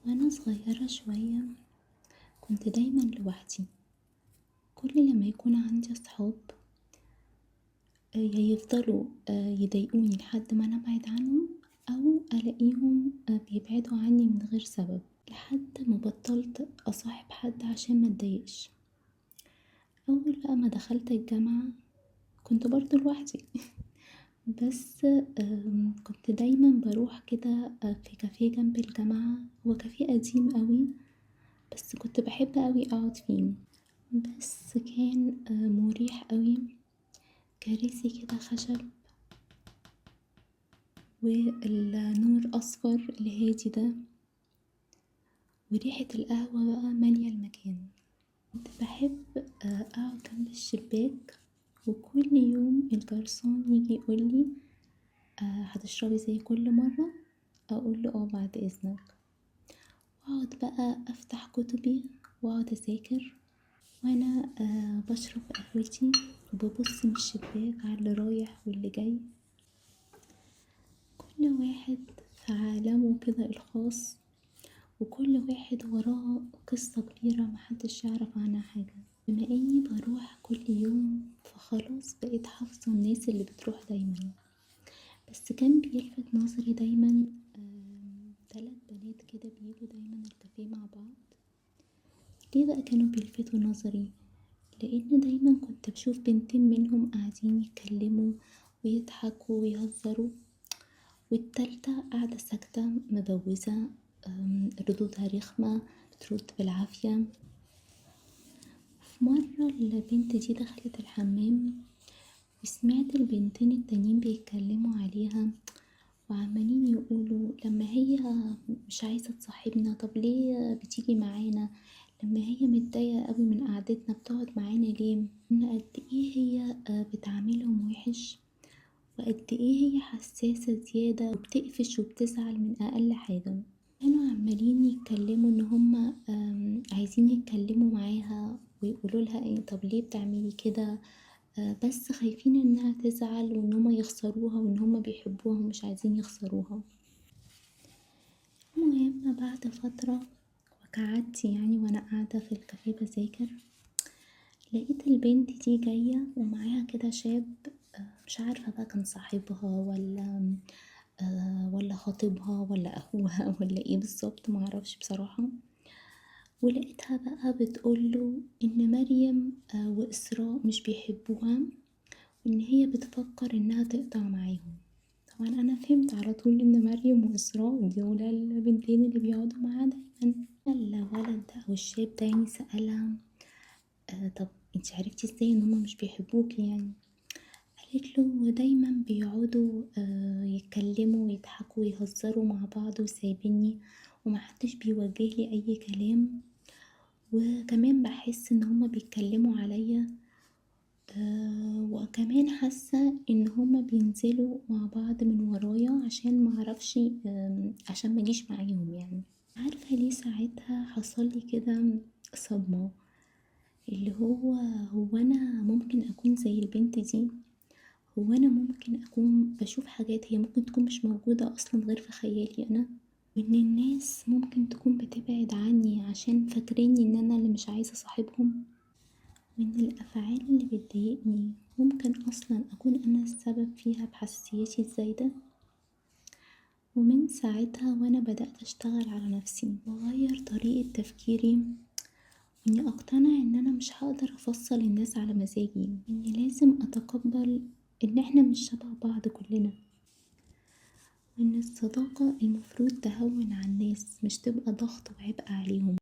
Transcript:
وأنا صغيرة شوية كنت دايما لوحدي. كل لما يكون عندي صحاب يا يفضلوا يضايقوني لحد ما أنا أبعد عنهم، أو ألاقيهم بيبعدوا عني من غير سبب، لحد ما بطلت أصاحب حد عشان ما اتضايقش. أول بقى ما دخلت الجامعة كنت برضو لوحدي بس كنت دايما بروح كده في كافيه جنب الجامعة. هو كافيه قديم قوي بس كنت بحب قوي اقعد فيه، بس كان مريح قوي. كراسي كده خشب والنور اصفر الهادي ده، وريحة القهوة بقى مالية المكان. كنت بحب اقعد جنب الشباك، وكل يوم الجرسون يجي يقولي هتشربي زي كل مرة؟ اقوله اه بعد اذنك، واقعد بقى افتح كتبي واقعد اذاكر وانا بشرب قهوتي وببص من الشباك على اللي رايح واللي جاي. كل واحد في عالمه كده الخاص، وكل واحد وراه قصة كبيرة محدش يعرف عنها حاجة. بما اني بروح كل يوم فخلاص بقيت حافظة الناس اللي بتروح دايما. بس كان بيلفت نظري دايما 3 بنات كده بيجوا دايما الكافيه مع بعض. ليه بقى كانوا بيلفتوا نظري؟ لان دايما كنت بشوف بنتين منهم قاعدين يتكلموا ويضحكوا ويهزروا، والتالتة قاعدة ساكتة مبوزة، ردودها رخمة، بترد بالعافية. في مرة البنت دي دخلت الحمام وسمعت البنتين التانيين بيتكلموا عليها وعمالين يقولوا لما هي مش عايزة تصاحبنا طب ليه بتيجي معانا، لما هي متضايقة قوي من قعدتنا بتقعد معانا ليه، ان قد ايه هي بتعاملهم وحش، وقد ايه هي حساسة زيادة وبتقفش وبتزعل من اقل حاجة. كانوا عمالين يتكلموا ان هما عايزين يتكلموا معاها ويقولوا لها ايه طب ليه بتعملي كده، بس خايفين انها تزعل وان هما يخسروها وان هما بيحبوها ومش عايزين يخسروها. المهم بعد فترة وكعدتي يعني وانا قاعدة في الكافيه بذاكر، لقيت البنت دي جاية ومعاها كده شاب، مش عارفة بقى كان صاحبها ولا خطيبها ولا اخوها ولا ايه بالظبط معرفش بصراحة. ولقيتها بقى بتقوله ان مريم واسراء مش بيحبوها وان هي بتفكر انها تقطع معاهم. طبعا انا فهمت على طول ان مريم واسراء دول البنتين اللي بيقعدوا معاها دايما. الولد ده او الشاب ده يعني سألها طب انت عرفتي ازاي ان هما مش بيحبوكي يعني؟ قالت له دايما بيقعدوا يتكلموا ويضحكوا ويهزروا مع بعض وسايبيني ومحدش بيوجه لي اي كلام، وكمان بحس ان هما بيتكلموا عليا وكمان حاسة ان هما بينزلوا مع بعض من ورايا عشان معرفش عشان مجيش معاهم يعني. عارفة ليه ساعتها حصلي كده صدمة، اللي هو انا ممكن اكون زي البنت دي، هو انا ممكن اكون بشوف حاجات هي ممكن تكون مش موجودة اصلا غير في خيالي انا، وان الناس ممكن تكون بتبعد عني عشان فاكريني ان انا اللي مش عايزة صاحبهم، وان الافعال اللي بتضايقني ممكن اصلا اكون انا السبب فيها بحساسيتي الزايدة. ومن ساعتها وانا بدأت اشتغل على نفسي واغير طريقة تفكيري، اني اقتنع ان انا مش هقدر افصل الناس على مزاجي، اني لازم اتقبل ان احنا مش شبه بعض كلنا، وان الصداقة المفروض تهون على الناس مش تبقى ضغط وعبء عليهم.